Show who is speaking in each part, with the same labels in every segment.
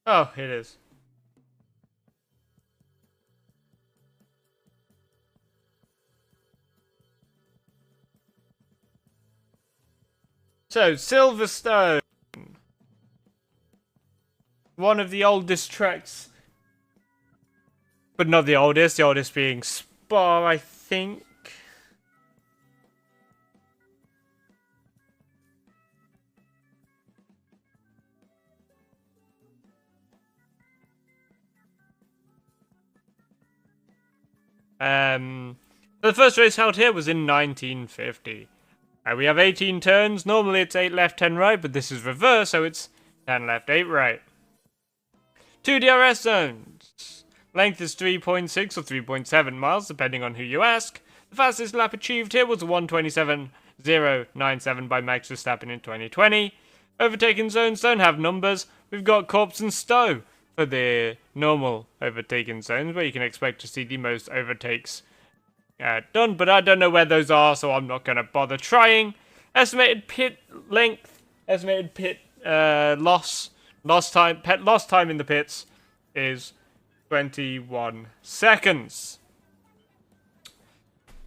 Speaker 1: Oh, it is. So, Silverstone. One of the oldest tracks. But not the oldest being Spa, I think. The first race held here was in 1950. We have 18 turns. Normally it's 8 left, 10 right, but this is reverse, so it's 10 left, 8 right. 2 DRS zones. Length is 3.6 or 3.7 miles, depending on who you ask. The fastest lap achieved here was 1:27.097 by Max Verstappen in 2020. Overtaking zones don't have numbers. We've got Corpse and Stowe for the normal overtaking zones, where you can expect to see the most overtakes done, but I don't know where those are, so I'm not going to bother trying. Estimated pit length, estimated pit lost time in the pits is 21 seconds.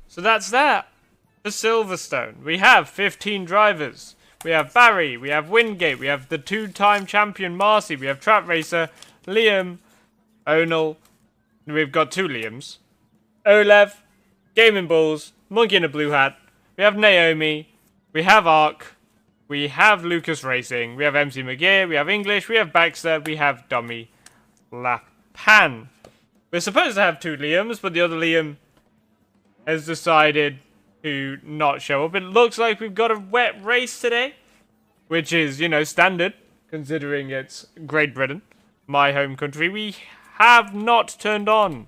Speaker 1: So that's that for Silverstone. We have 15 drivers. We have Barry, we have Wingate, we have the two-time champion Marcy, we have Trap Racer, Liam, Onal, we've got 2 Liams, Olev, Gaming Balls, Monkey in a Blue Hat, we have Naomi, we have Ark, we have Lucas Racing, we have MC McGear, we have English, we have Baxter, we have Dummy Lapan. We're supposed to have 2 Liams, but the other Liam has decided to not show up. It looks like we've got a wet race today, which is, standard, considering it's Great Britain, my home country. We have not turned on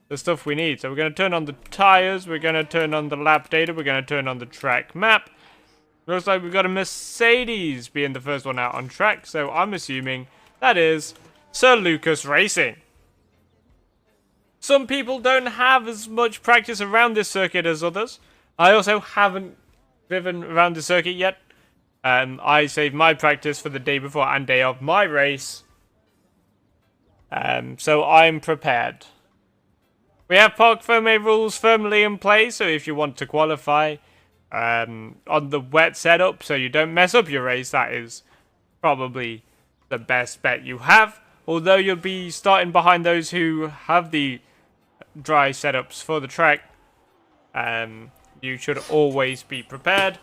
Speaker 1: the stuff we need. So we're going to turn on the tires, we're going to turn on the lap data, we're going to turn on the track map. Looks like we've got a Mercedes being the first one out on track, so I'm assuming that is Sir Lucas Racing. Some people don't have as much practice around this circuit as others. I also haven't driven around the circuit yet. I saved my practice for the day before and day of my race. So I'm prepared. We have Parc Fermé rules firmly in place, so if you want to qualify on the wet setup so you don't mess up your race, that is probably the best bet you have. Although you'll be starting behind those who have the dry setups for the track. You should always be prepared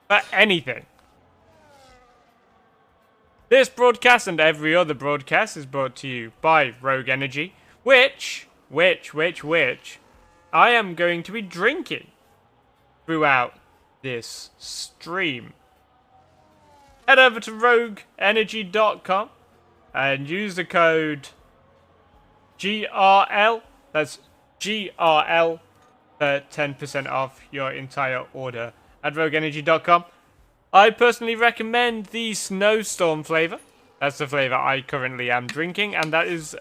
Speaker 1: for anything. This broadcast and every other broadcast is brought to you by Rogue Energy, which I am going to be drinking throughout this stream. Head over to rogueenergy.com and use the code GRL, that's GRL, for 10% off your entire order at rogueenergy.com. I personally recommend the Snowstorm flavor. That's the flavor I currently am drinking, and that is...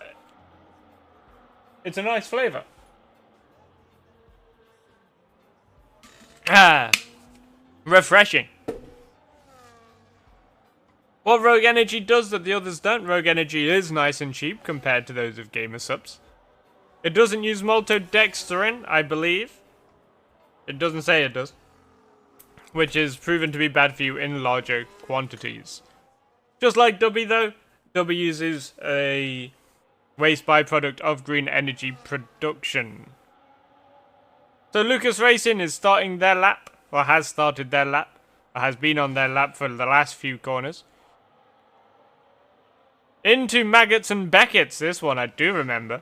Speaker 1: it's a nice flavor. Refreshing. What Rogue Energy does that the others don't, Rogue Energy is nice and cheap compared to those of Gamer Subs. It doesn't use maltodextrin, I believe. It doesn't say it does. Which is proven to be bad for you in larger quantities. Just like Dubby though, Dubby uses a waste byproduct of green energy production. So Lucas Racing is starting their lap, or has started their lap, or has been on their lap for the last few corners. Into Maggots and Beckett's, this one I do remember.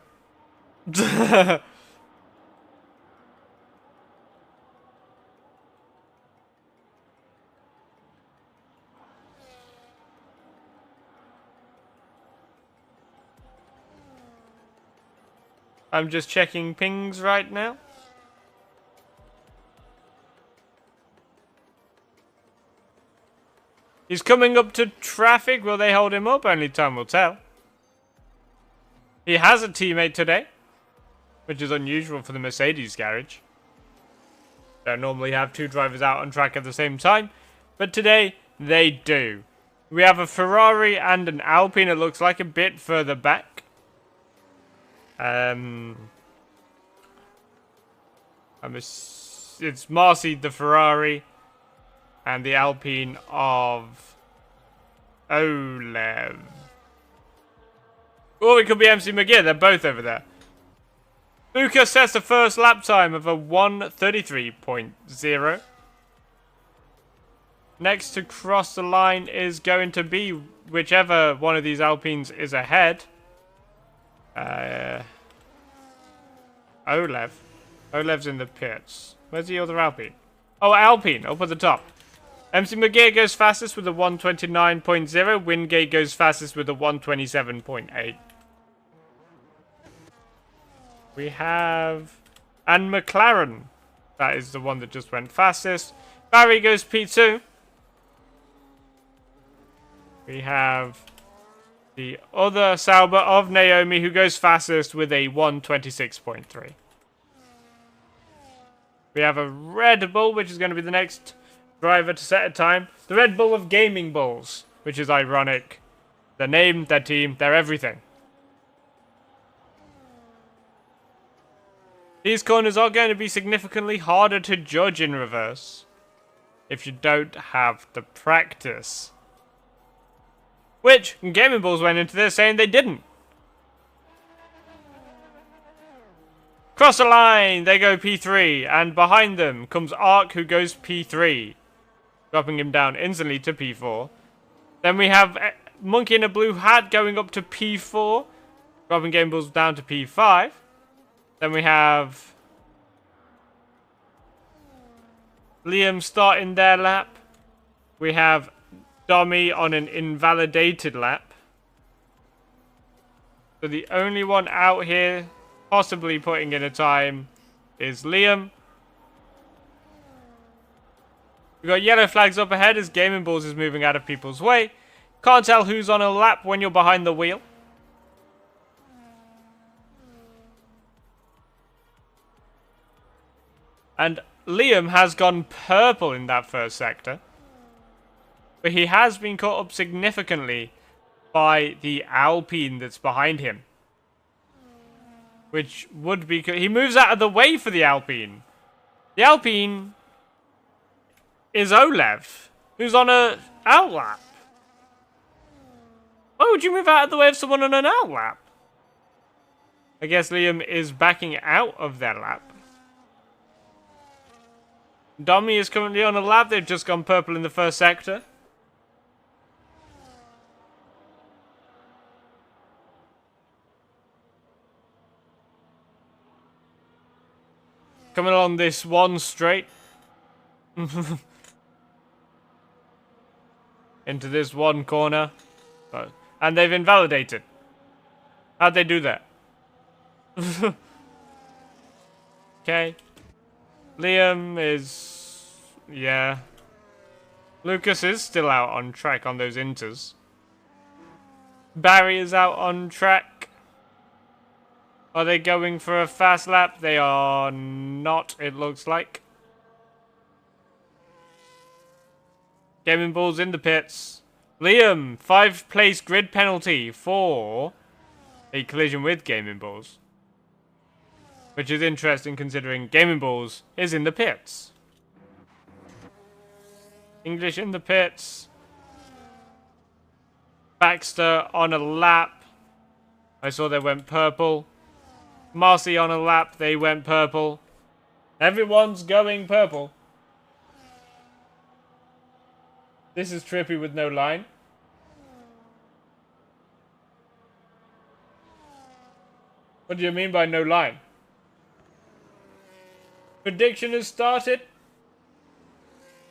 Speaker 1: I'm just checking pings right now. He's coming up to traffic. Will they hold him up? Only time will tell. He has a teammate today, which is unusual for the Mercedes garage. They don't normally have 2 drivers out on track at the same time, but today they do. We have a Ferrari and an Alpine, it looks like, a bit further back. It's Marcy, the Ferrari, and the Alpine of Olev. Or it could be MC McGear, they're both over there. Lucas sets the first lap time of a 1:33.0. Next to cross the line is going to be whichever one of these Alpines is ahead. Olev. Olev's in the pits. Where's the other Alpine? Oh, Alpine, up at the top. MC McGear goes fastest with a 1:29.0. Wingate goes fastest with a 1:27.8. We have... And McLaren. That is the one that just went fastest. Barry goes P2. We have the other Sauber of Naomi who goes fastest with a 1:26.3. We have a Red Bull, which is going to be the next driver to set a time. The Red Bull of Gaming Bulls, which is ironic. Their name, their team, their everything. These corners are going to be significantly harder to judge in reverse if you don't have the practice. Which, Gaming Bulls went into this saying they didn't. Cross the line, they go P3, and behind them comes Ark who goes P3, dropping him down instantly to P4. Then we have Monkey in a blue hat going up to P4, dropping Gaming Bulls down to P5. Then we have Liam starting their lap. We have Dommy on an invalidated lap. So the only one out here possibly putting in a time is Liam. We've got yellow flags up ahead as Gaming Bulls is moving out of people's way. Can't tell who's on a lap when you're behind the wheel. And Liam has gone purple in that first sector. But he has been caught up significantly by the Alpine that's behind him. Which would be... He moves out of the way for the Alpine. The Alpine is Olev, who's on a outlap. Why would you move out of the way of someone on an outlap? I guess Liam is backing out of their lap. Dommy is currently on a lap. They've just gone purple in the first sector. Coming along this one straight. Into this one corner. And they've invalidated. How'd they do that? Okay. Liam is... yeah. Lucas is still out on track on those inters. Barry is out on track. Are they going for a fast lap? They are not, it looks like. Gaming Bulls in the pits. Liam, 5th place grid penalty for a collision with Gaming Bulls. Which is interesting considering Gaming Bulls is in the pits. English in the pits. Baxter on a lap. I saw they went purple. Marcy on a lap, they went purple. Everyone's going purple. This is trippy with no line. What do you mean by no line? Prediction has started.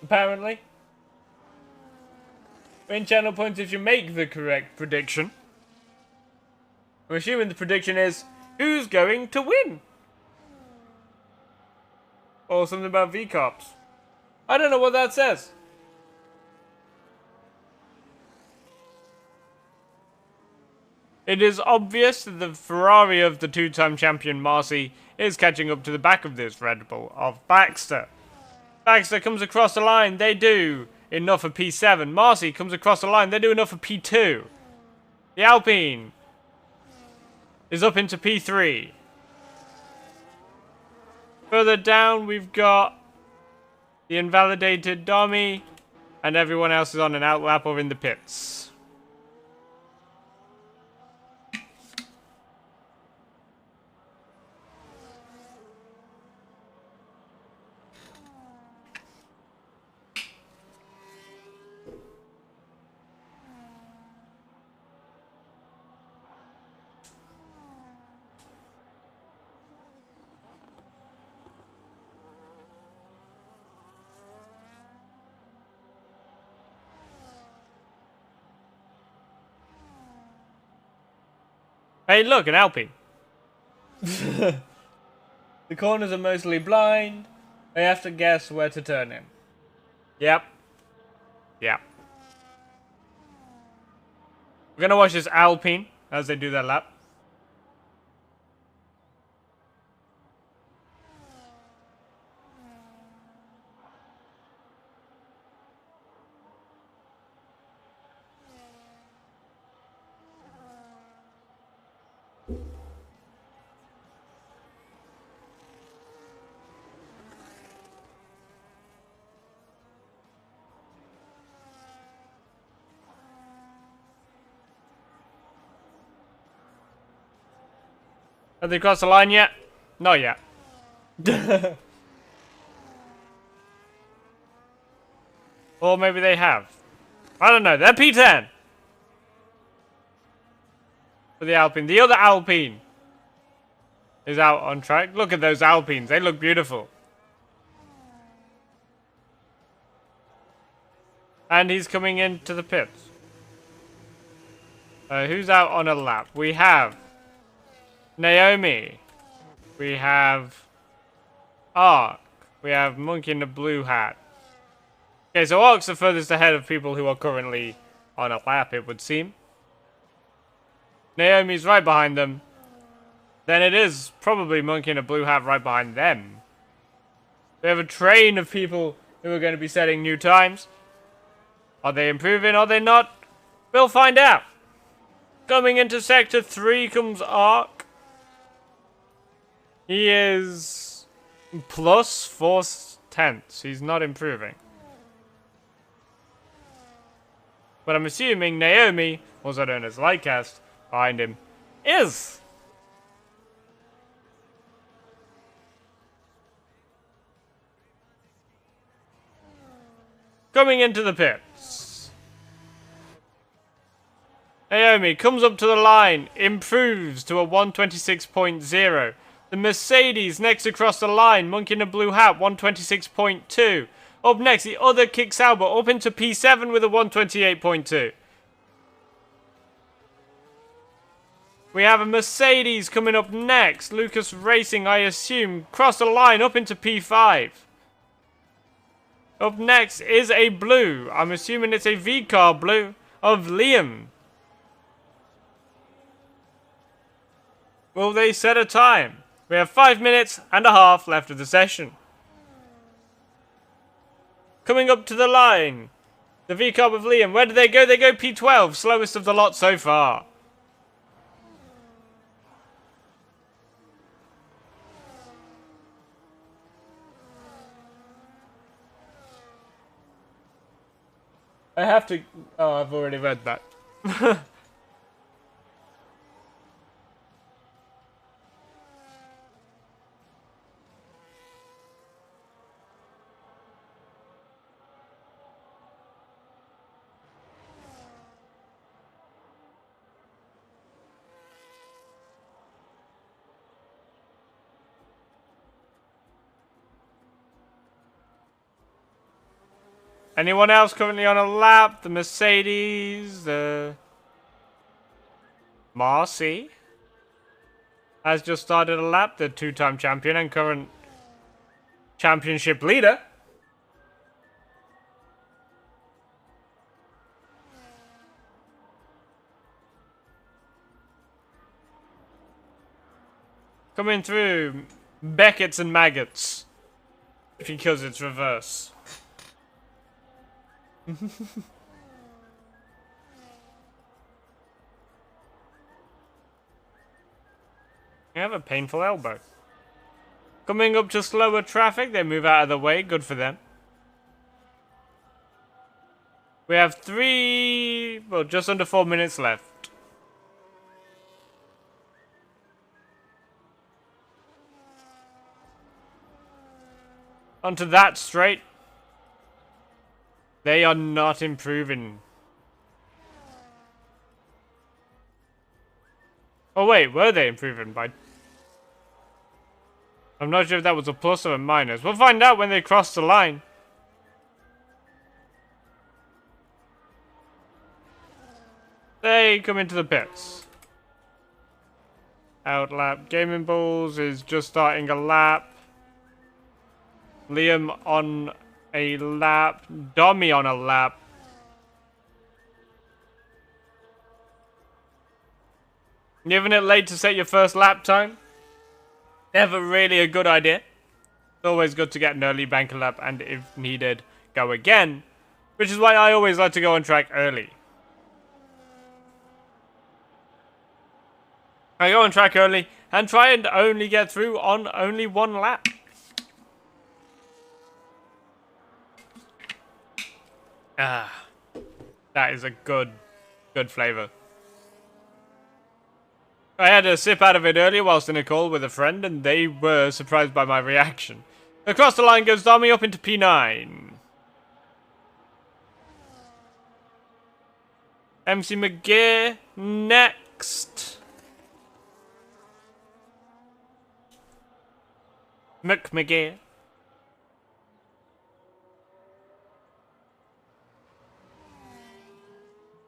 Speaker 1: Apparently. Win channel points if you make the correct prediction. I'm assuming the prediction is who's going to win? Or something about V-Cops. I don't know what that says. It is obvious that the Ferrari of the two-time champion Marcy is catching up to the back of this Red Bull of Baxter. Baxter comes across the line, they do. enough for P7. Marcy comes across the line. They do enough for P2. The Alpine is up into P3. Further down, we've got the invalidated Dummy, and everyone else is on an outlap or in the pits. Hey, look, an Alpine. The corners are mostly blind. They have to guess where to turn in. Yep. Yep. We're gonna watch this Alpine as they do their lap. Have they crossed the line yet? Not yet. Or maybe they have. I don't know. They're P10. For the Alpine. The other Alpine is out on track. Look at those Alpines. They look beautiful. And he's coming into the pits. Who's out on a lap? We have Naomi. We have Ark. We have Monkey in the blue hat. Okay, so Ark's the furthest ahead of people who are currently on a lap, it would seem. Naomi's right behind them. Then it is probably Monkey in a blue hat right behind them. We have a train of people who are going to be setting new times. Are they improving? Are they not? We'll find out. Coming into Sector 3 comes Ark. He is plus 4/10. He's not improving. But I'm assuming Naomi, also known as Lightcast, behind him, is. Coming into the pits. Naomi comes up to the line, improves to a 126.0. The Mercedes next across the line, Monkey in a blue hat, 126.2. Up next, the other Kick Sauber up into P7 with a 128.2. We have a Mercedes coming up next. Lucas Racing, I assume, cross the line up into P5. Up next is a blue. I'm assuming it's a V-car blue of Liam. Will they set a time? We have 5 minutes and a half left of the session. Coming up to the line, the V-car with Liam. Where do they go? They go P12, slowest of the lot so far. I have to... Oh, I've already read that. Anyone else currently on a lap? The Mercedes, the Marcy has just started a lap. The two-time champion and current championship leader. Coming through Beckett's and Maggots. Because it's reverse. You have a painful elbow. Coming up to slower traffic, they move out of the way. Good for them. We have just under 4 minutes left. Onto that straight. They are not improving. Oh wait, were they improving by... I'm not sure if that was a plus or a minus. We'll find out when they cross the line. They come into the pits. Outlap. Gaming Bulls is just starting a lap. Liam on a lap. Dommy on a lap. Giving it late to set your first lap time? Never really a good idea. It's always good to get an early banker lap and if needed, go again. Which is why I always like to go on track early. I go on track early and try and only get through on only one lap. Ah, that is a good flavour. I had a sip out of it earlier whilst in a call with a friend and they were surprised by my reaction. Across the line goes Dommy up into P9. MC McGear next. McGear.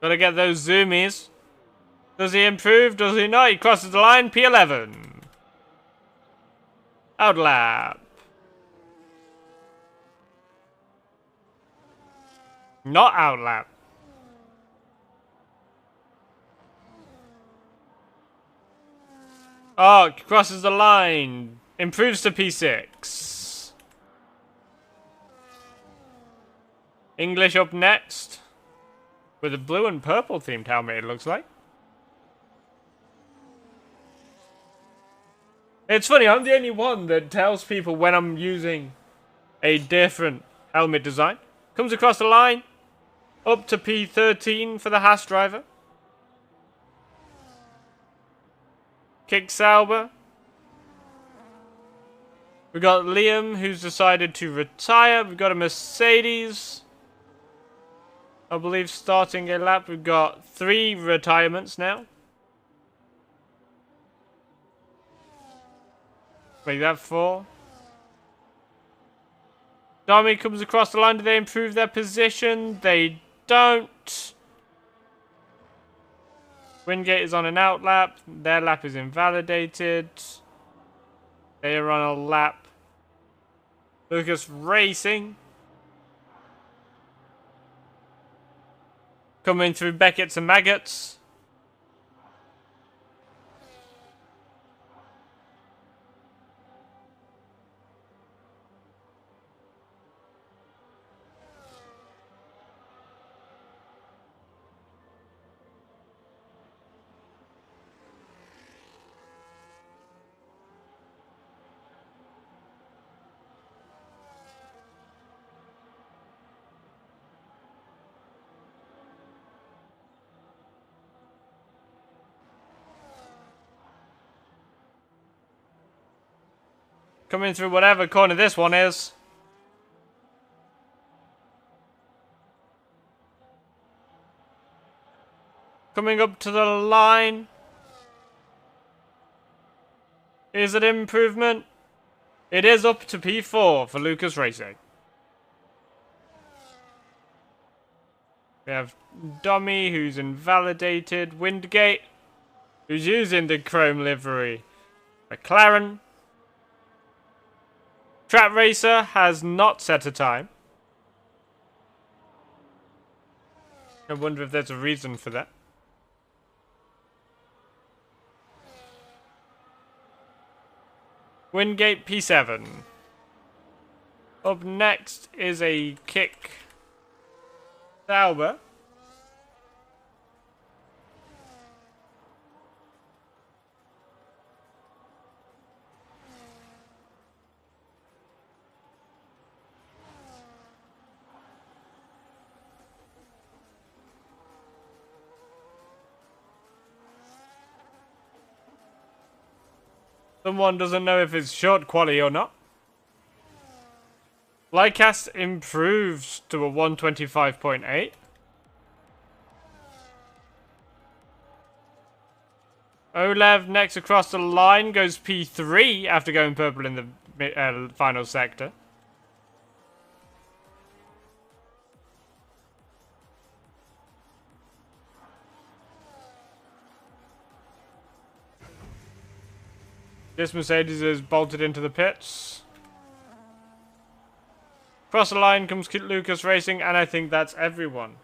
Speaker 1: Gotta get those zoomies. Does he improve? Does he not? He crosses the line. P11. Outlap. Not outlap. Oh, crosses the line. Improves to P6. English up next. With a blue and purple themed helmet, it looks like. It's funny, I'm the only one that tells people when I'm using a different helmet design. Comes across the line. Up to P13 for the Haas driver. Kick Sauber. We've got Liam, who's decided to retire. We've got a Mercedes, I believe, starting a lap. We've got 3 retirements now. Make that 4. Dommy comes across the line. Do they improve their position? They don't. Wingate is on an out lap. Their lap is invalidated. They are on a lap. Lucas Racing. Coming through Beckett's and Maggots. Coming through whatever corner this one is. Coming up to the line. Is it improvement? It is up to P4 for Lucas Racing. We have Dommy, who's invalidated. Wingate, who's using the chrome livery. McLaren. Trap Racer has not set a time. I wonder if there's a reason for that. Wingate P7. Up next is a kick Sauber. Someone doesn't know if it's short quality or not. Lycast improves to a 125.8. Olev next across the line goes P3 after going purple in the final sector. This Mercedes is bolted into the pits. Across the line comes Lucas Racing, and I think that's everyone.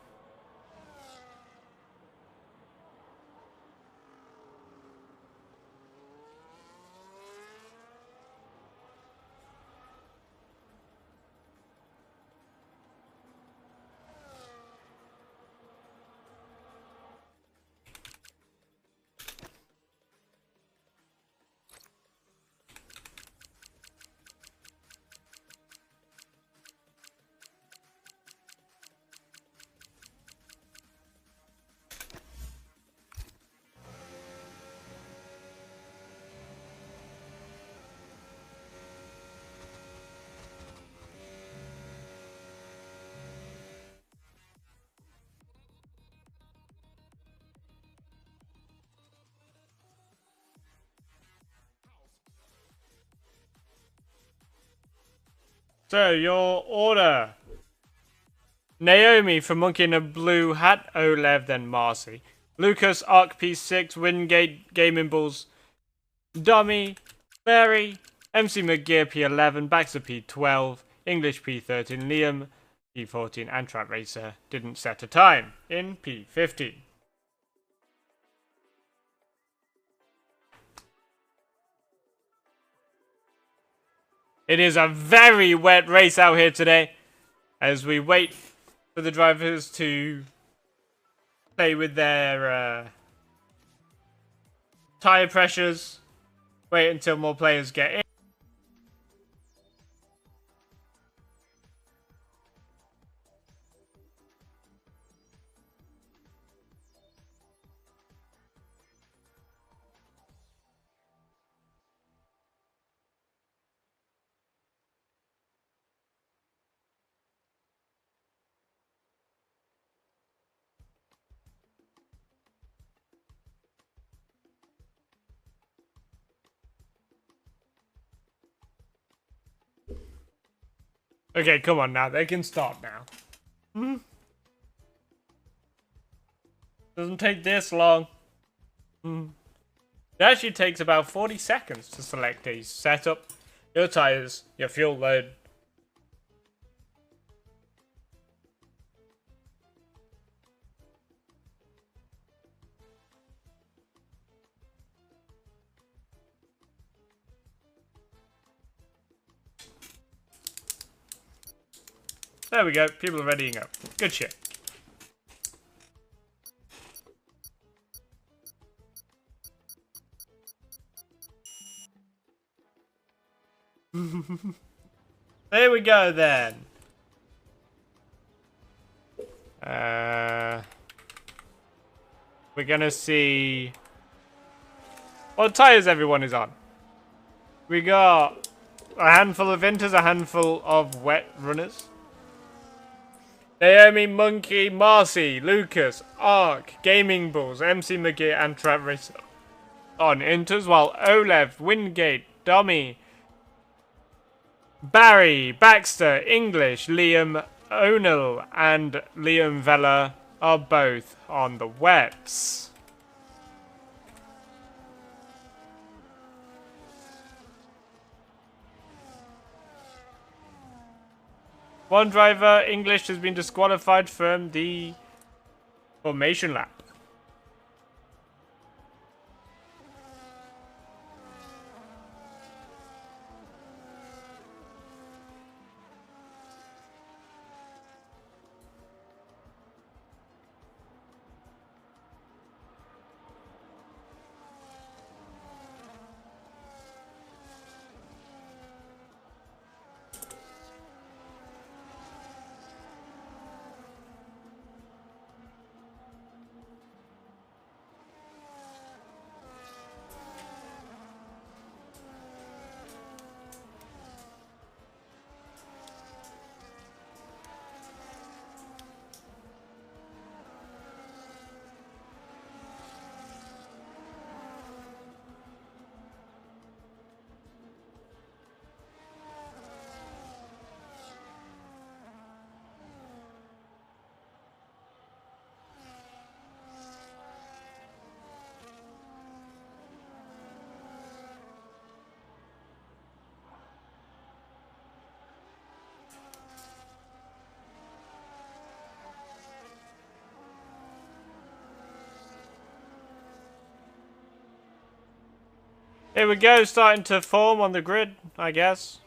Speaker 1: So, your order. Naomi for Monkey in a Blue Hat, Olev, then Marcy. Lucas, Arc P6, Wingate, Gaming Bulls, Dummy, Barry, MC McGear P11, Baxter P12, English P13, Liam P14, and Trap Racer didn't set a time in P15. It is a very wet race out here today as we wait for the drivers to play with their tyre pressures. Wait until more players get in. Okay, come on now. They can start now. Doesn't take this long. It actually takes about 40 seconds to select a setup, your tires, your fuel load. There we go. People are readying up. Good shit. There we go then. We're gonna see what tires everyone is on. We got a handful of inters, a handful of wet runners. Naomi, Monkey, Marcy, Lucas, Ark, Gaming Bulls, MC McGee, and Trap Racer on inters, while Olev, Wingate, Dummy, Barry, Baxter, English, Liam, O'Neill, and Liam Vella are both on the wets. One driver, English, has been disqualified from the formation lap. Here we go, starting to form on the grid, I guess.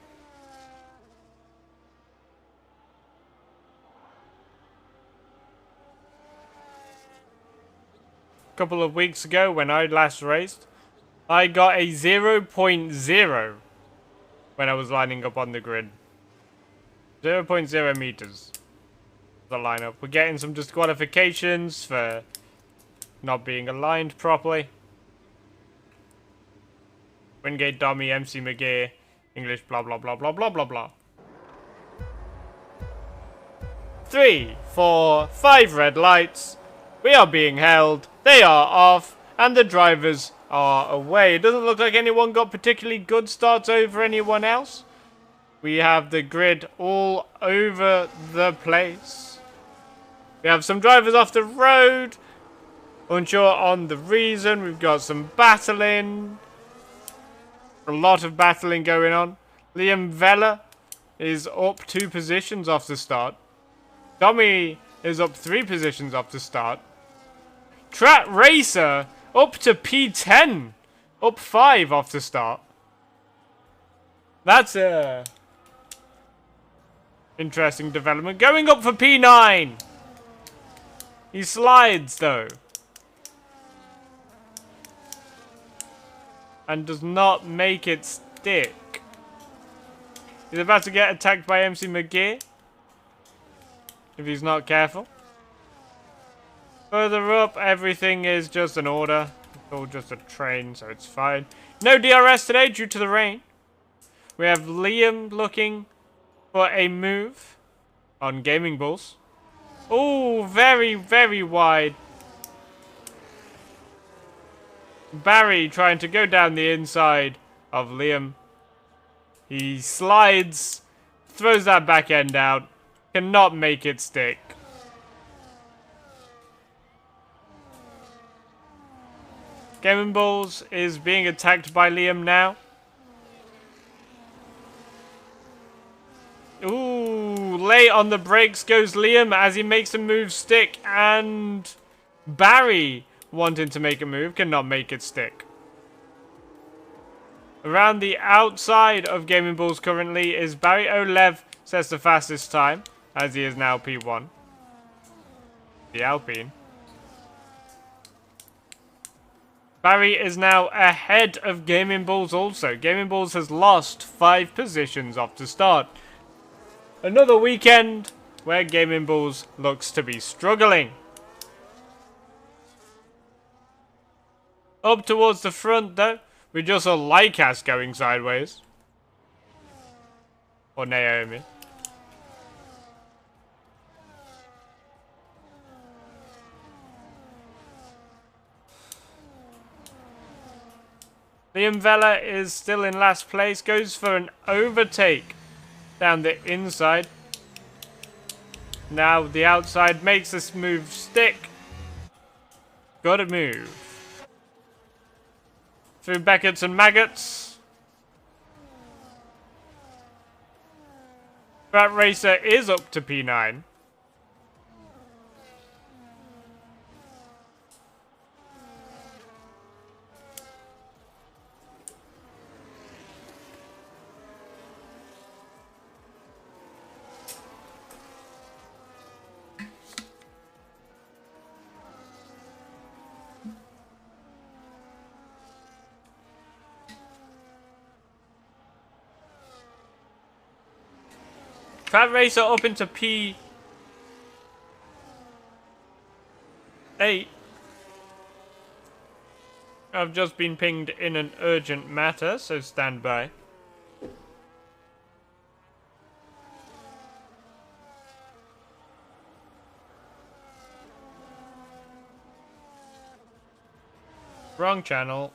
Speaker 1: A couple of weeks ago when I last raced, I got a 0.0 when I was lining up on the grid. 0.0 meters. The lineup. We're getting some disqualifications for not being aligned properly. Wingate, Dommy, MC McGee, English, blah blah blah blah blah blah blah. 3, 4, 5 red lights. We are being held. They are off, and the drivers are away. It doesn't look like anyone got particularly good starts over anyone else. We have the grid all over the place. We have some drivers off the road. Unsure on the reason. We've got some battling. A lot of battling going on. Liam Vella is up 2 positions off the start. Tommy is up 3 positions off the start. Track Racer up to P10. Up 5 off the start. That's a interesting development. Going up for P9. He slides though. And does not make it stick. He's about to get attacked by MC McGee. If he's not careful. Further up, everything is just an order. It's all just a train, so it's fine. No DRS today due to the rain. We have Liam looking for a move on Gaming Bulls. Oh, very, very wide. Barry trying to go down the inside of Liam. He slides, throws that back end out, cannot make it stick. Gaming Bulls is being attacked by Liam now. Ooh, late on the brakes goes Liam as he makes a move stick, and Barry wanting to make a move cannot make it stick. Around the outside of Gaming Bulls currently is Barry Olev, sets the fastest time, as he is now P1. The Alpine. Barry is now ahead of Gaming Bulls also. Gaming Bulls has lost 5 positions off the start. Another weekend where Gaming Bulls looks to be struggling. Up towards the front though, we just saw Lycas going sideways. Or Naomi. Liam Vella is still in last place, goes for an overtake down the inside. Now the outside makes this move stick. Gotta move. Through Beckett's and Maggots. That racer is up to P9. Fat Racer up into P8. I've just been pinged in an urgent matter, so stand by. Wrong channel.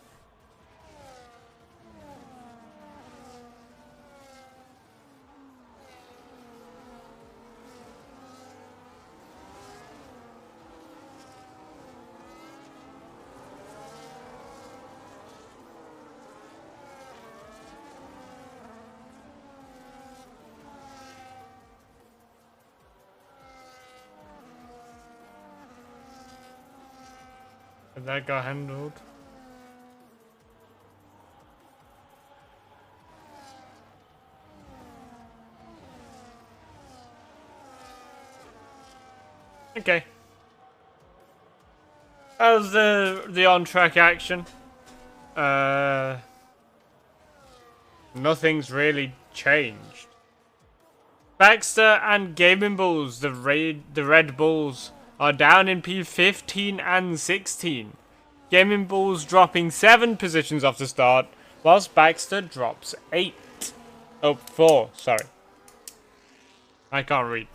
Speaker 1: That got handled. Okay. How's the on-track action? Nothing's really changed. Baxter and Gaming Bulls, the Red Bulls, are down in P15 and 16. Gaming Bulls dropping 7 positions off the start, whilst Baxter drops 8. Oh, 4, sorry. I can't read.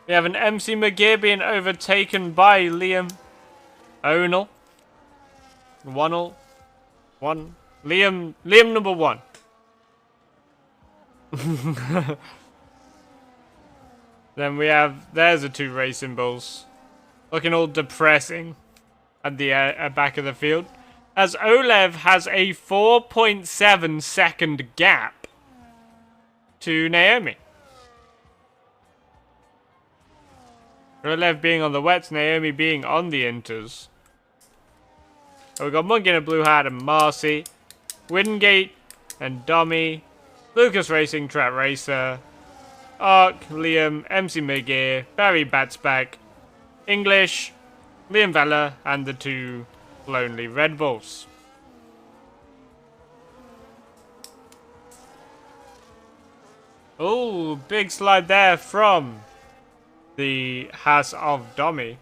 Speaker 1: We have an MC McGear being overtaken by Liam O'Neill. Liam number 1. Then we have, there's the 2 racing bulls. Looking all depressing at the back of the field. As Olev has a 4.7 second gap to Naomi. Olev being on the wets, Naomi being on the inters. So we've got Monkey in a blue hat and Marcy. Wingate and Dommy. Lucas Racing, Trap Racer. Ark, Liam, MC McGear, Barry Batsback, English, Liam Vella, and the 2 lonely Red Bulls. Oh, big slide there from the House of Dommy.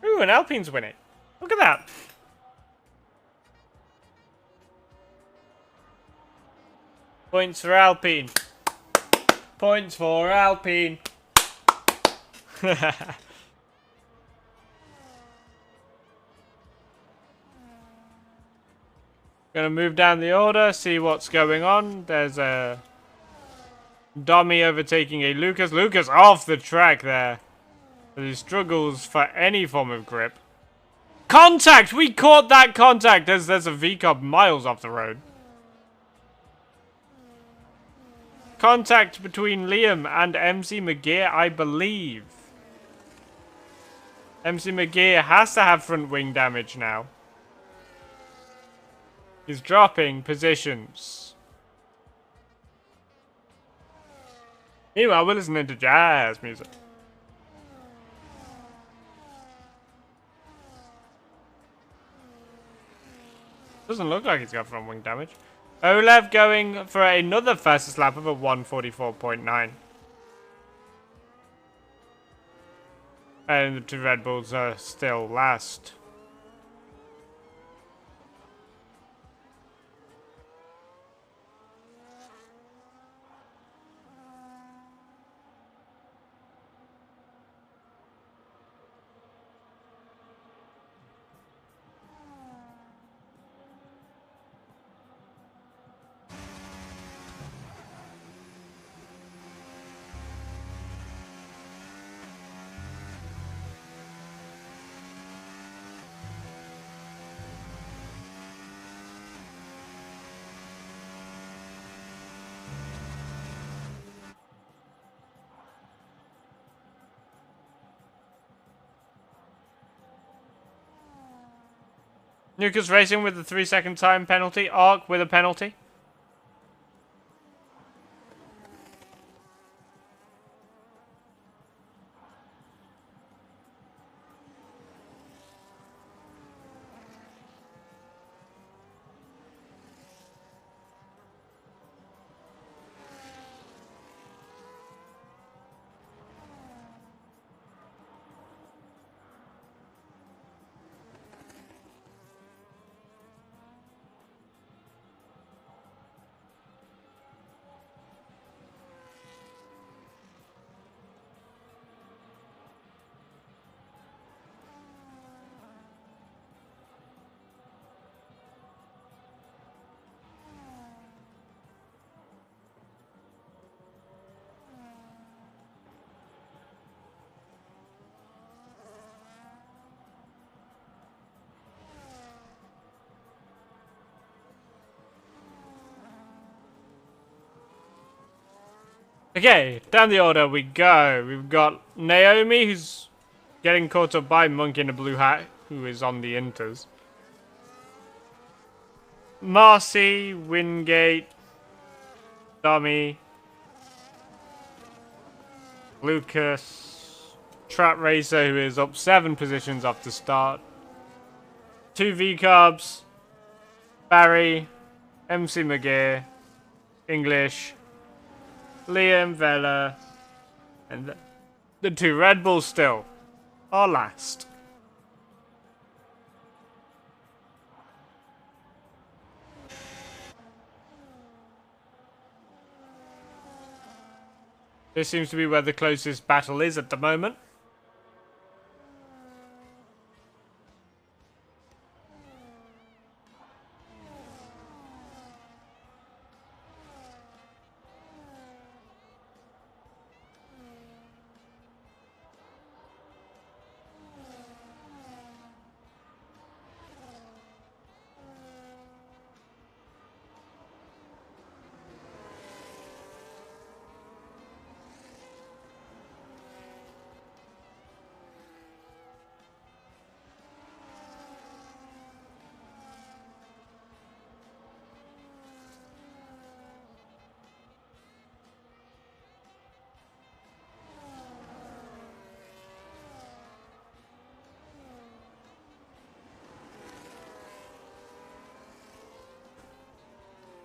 Speaker 1: Ooh, an Alpine's winning. Look at that. Points for Alpine. Points for Alpine. Gonna move down the order, see what's going on. There's a Dommy overtaking a Lucas. Lucas off the track there. He struggles for any form of grip. Contact! We caught that contact! There's a V-Cub miles off the road. Contact between Liam and MC McGear, I believe. MC McGear has to have front wing damage now. He's dropping positions. Meanwhile, we're listening to jazz music. Doesn't look like he's got front wing damage. Olev going for another fastest lap of a 1:44.9. And the 2 Red Bulls are still last. Lucas Racing with the 3-second time penalty. Ark with a penalty. Okay, down the order we go. We've got Naomi, who's getting caught up by Monkey in a blue hat, who is on the inters. Marcy, Wingate, Dummy. Lucas. Trap Racer, who is up 7 positions off the start. 2 V-Carbs. Barry. MC McGear. English. Liam Vella. And the 2 Red Bulls still are last. This seems to be where the closest battle is at the moment.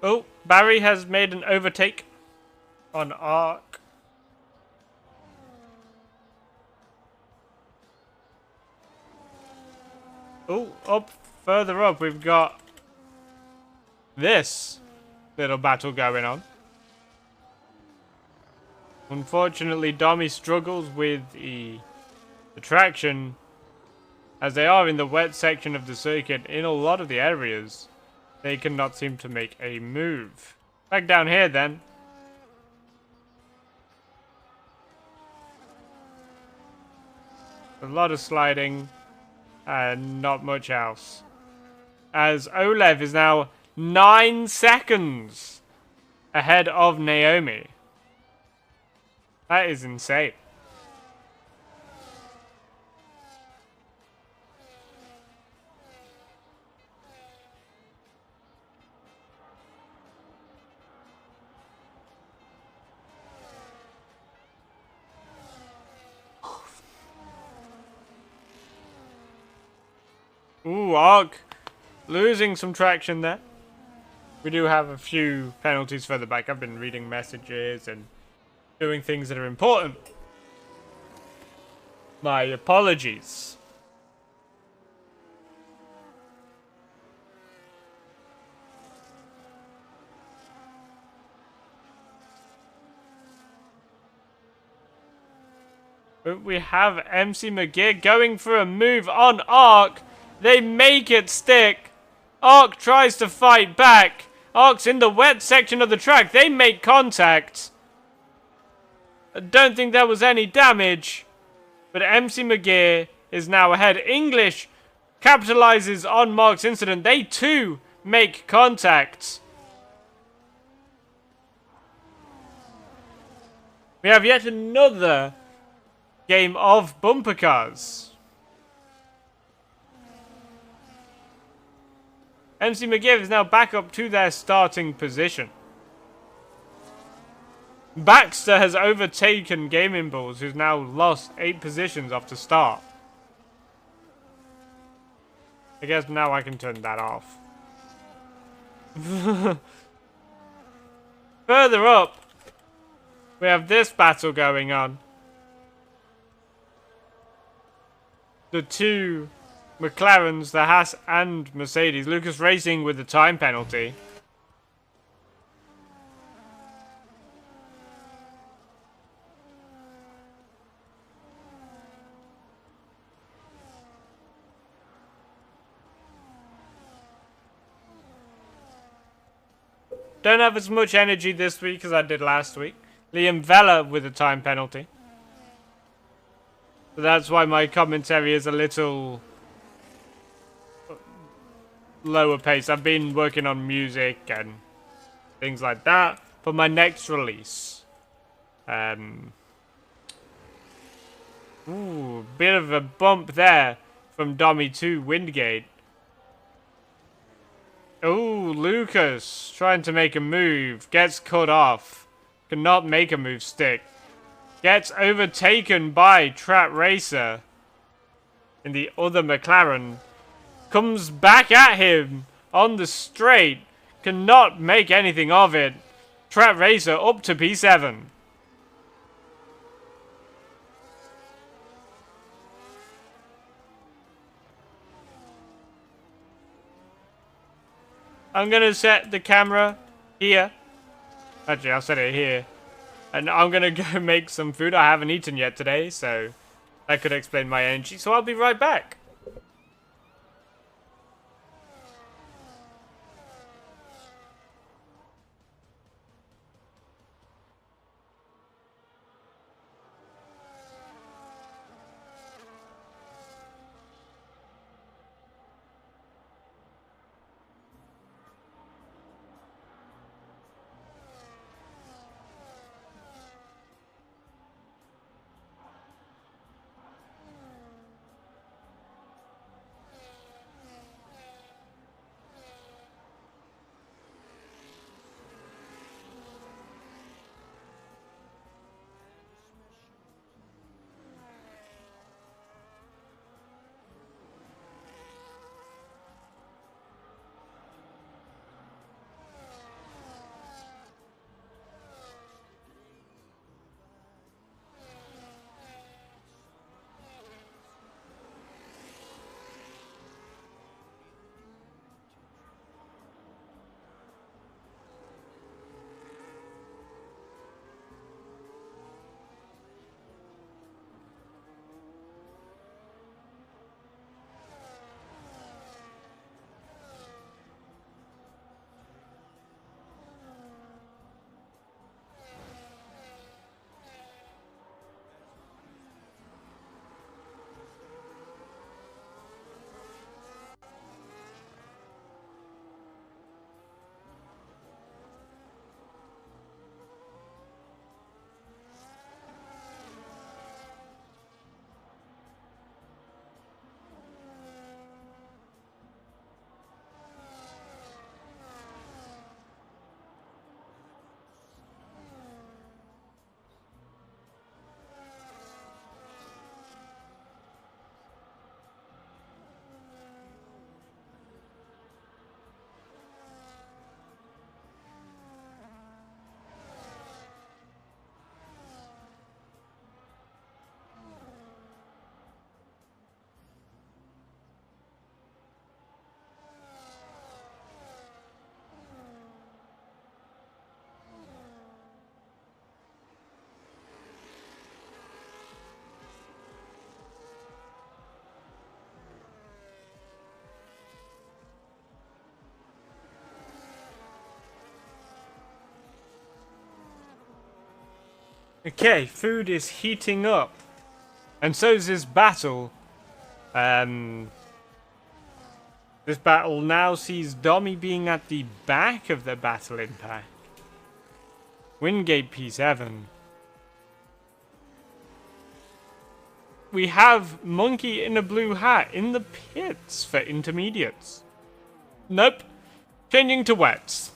Speaker 1: Oh, Barry has made an overtake on Arc. Oh, further up, we've got this little battle going on. Unfortunately, Dommy struggles with the traction, as they are in the wet section of the circuit in a lot of the areas. They cannot seem to make a move. Back down here then. A lot of sliding and not much else. As Olev is now 9 seconds ahead of Naomi. That is insane. Ooh, Arc losing some traction there. We do have a few penalties further back. I've been reading messages and doing things that are important. My apologies. But we have MC McGear going for a move on Arc. They make it stick. Arc tries to fight back. Arc's in the wet section of the track. They make contact. I don't think there was any damage. But MC McGear is now ahead. English capitalizes on Mark's incident. They too make contact. We have yet another game of bumper cars. MC McGill is now back up to their starting position. Baxter has overtaken Gaming Bulls, who's now lost 8 positions off the start. I guess now I can turn that off. Further up, we have this battle going on. The two McLarens, the Haas and Mercedes. Lucas Racing with the time penalty. Don't have as much energy this week as I did last week. Liam Vella with a time penalty. So that's why my commentary is a little lower pace. I've been working on music and things like that for my next release. Ooh, bit of a bump there from Dommy to Windgate. Oh, Lucas trying to make a move. Gets cut off. Cannot make a move stick. Gets overtaken by Trap Racer in the other McLaren. Comes back at him on the straight. Cannot make anything of it. Trap Racer up to P7. I'm gonna set the camera here. Actually, I'll set it here. And I'm gonna go make some food. I haven't eaten yet today, so that could explain my energy. So I'll be right back. Okay, food is heating up. And so is this battle. This battle now sees Dommy being at the back of the battle impact. Wingate P7. We have Monkey in a blue hat in the pits for intermediates. Nope. Changing to wets.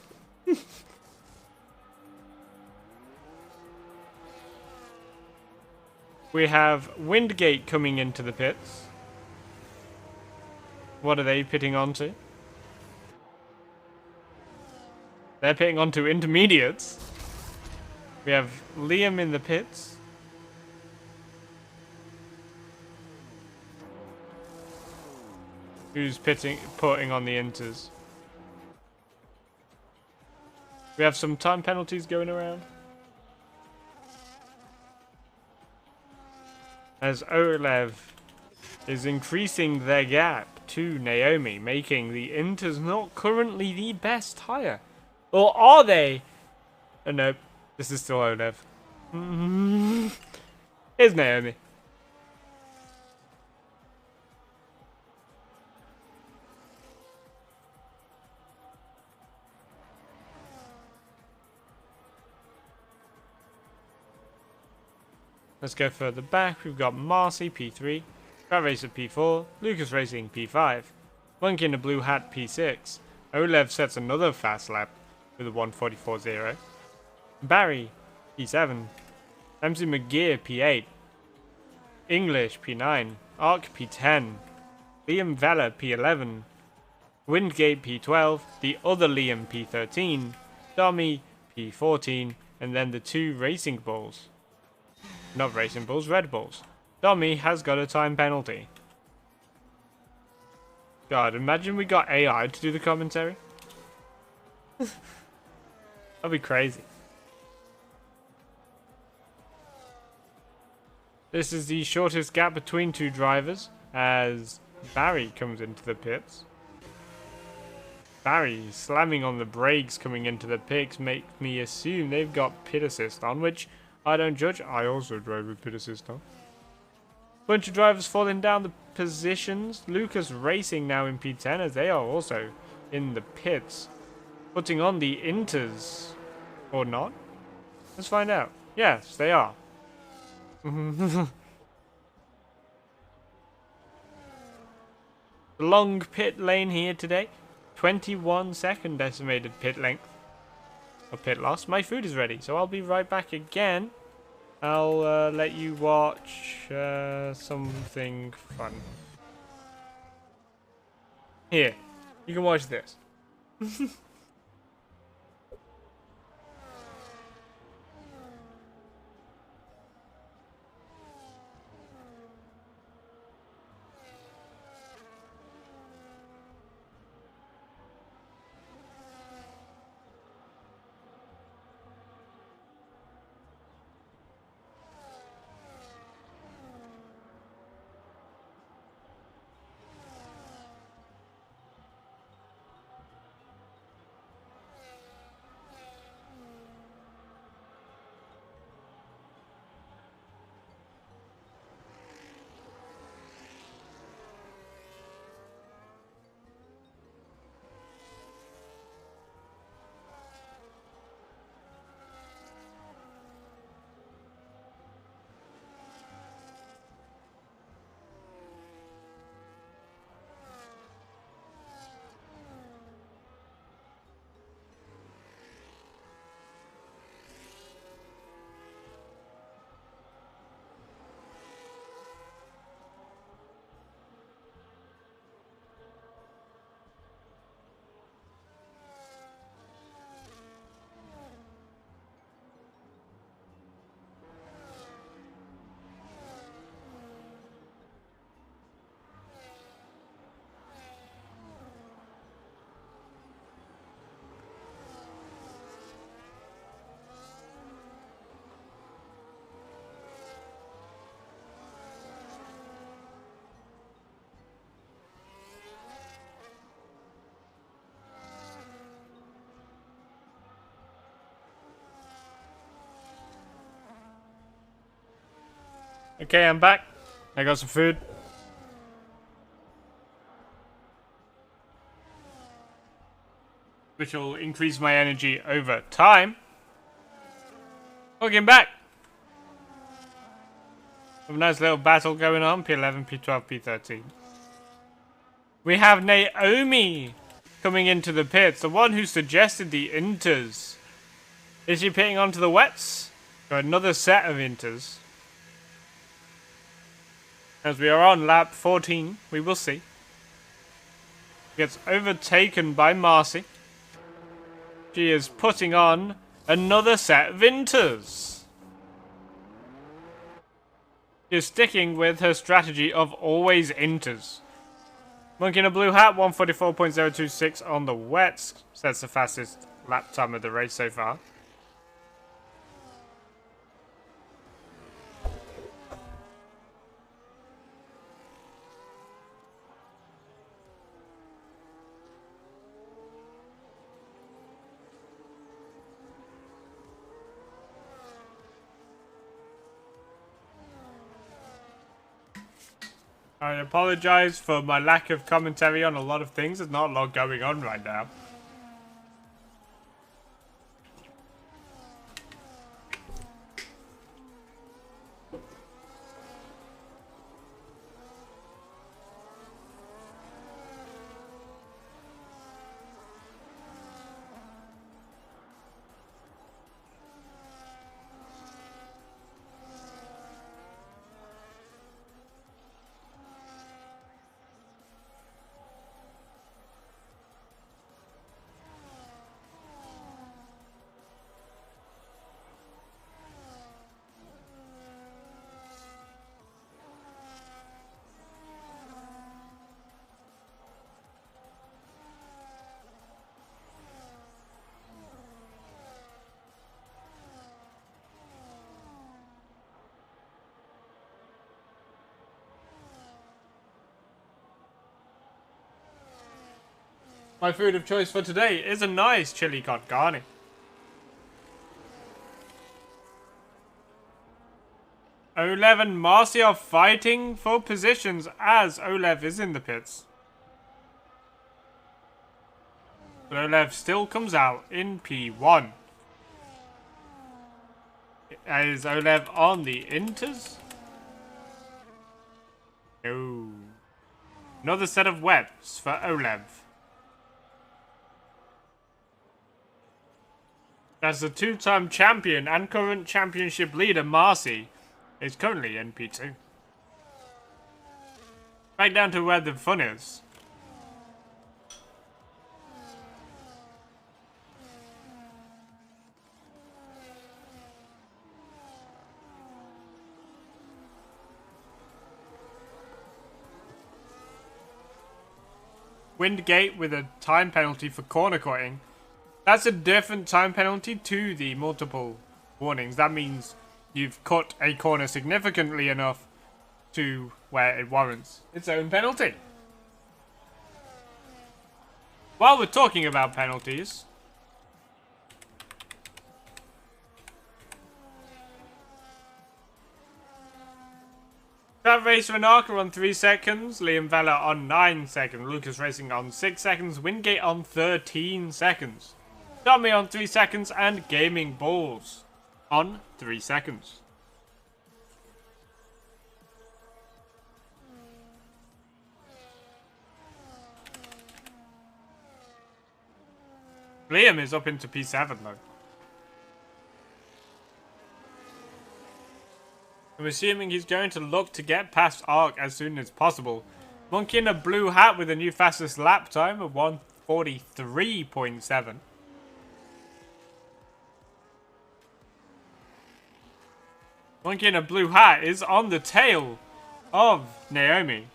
Speaker 1: We have Windgate coming into the pits. What are they pitting onto? They're pitting onto intermediates. We have Liam in the pits. Who's putting on the inters. We have some time penalties going around. As Olev is increasing their gap to Naomi, making the inters not currently the best tire. Or are they? Oh, nope. This is still Olev. Here's Naomi. Let's go further back. We've got Marcy, P3. Trap Racer, P4. Lucas Racing, P5. Monkey in a blue hat, P6. Olev sets another fast lap with a 1:44.0. Barry, P7. MC McGear, P8. English, P9. Arc, P10. Liam Vella, P11. Windgate, P12. The other Liam, P13. Dommy, P14. And then the two Racing Bulls. Not Racing Bulls, Red Bulls. Dommy has got a time penalty. God, imagine we got AI to do the commentary. That'd be crazy. This is the shortest gap between two drivers as Barry comes into the pits. Barry slamming on the brakes coming into the pits makes me assume they've got pit assist on, which I don't judge. I also drive with pit assist on. Bunch of drivers falling down the positions. Lucas Racing now in P10 as they are also in the pits. Putting on the Inters. Or not? Let's find out. Yes, they are. The long pit lane here today. 21-second estimated pit length. Or pit loss. My food is ready, so I'll be right back again. I'll let you watch something fun. Here, you can watch this. Okay, I'm back. I got some food. Which will increase my energy over time. Welcome back. Have a nice little battle going on. P11, P12, P13. We have Naomi coming into the pits. The one who suggested the Inters. Is she pitting onto the wets? Got another set of Inters. As we are on lap 14, we will see. Gets overtaken by Marcy. She is putting on another set of Inters. She is sticking with her strategy of always Inters. Monkey in a blue hat, 1:44.026 on the wets. That's the fastest lap time of the race so far. I apologize for my lack of commentary on a lot of things. There's not a lot going on right now. My food of choice for today is a nice chili con carne. Olev and Marcy are fighting for positions as Olev is in the pits. But Olev still comes out in P1. Is Olev on the inters? No. Another set of wets for Olev. As the two-time champion and current championship leader, Marcy is currently in P2. Back down to where the fun is. Windgate with a time penalty for corner cutting. That's a different time penalty to the multiple warnings. That means you've cut a corner significantly enough to where it warrants its own penalty. While we're talking about penalties, Trav Racer and Arca on 3 seconds, Liam Vella on 9 seconds, Lucas Racing on 6 seconds, Wingate on 13 seconds, Tommy on 3 seconds, and Gaming Balls on 3 seconds. Liam is up into P7 though. I'm assuming he's going to look to get past Arc as soon as possible. Monkey in a blue hat with a new fastest lap time of 1:43.7. Monkey in a blue hat is on the tail of Naomi.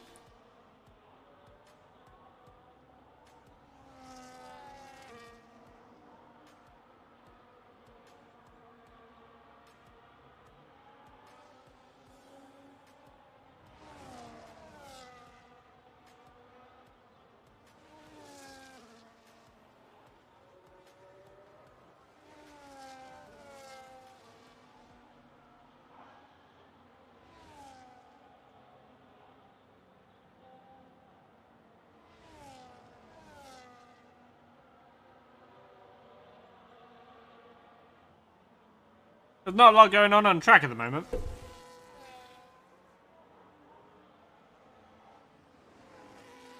Speaker 1: There's not a lot going on track at the moment.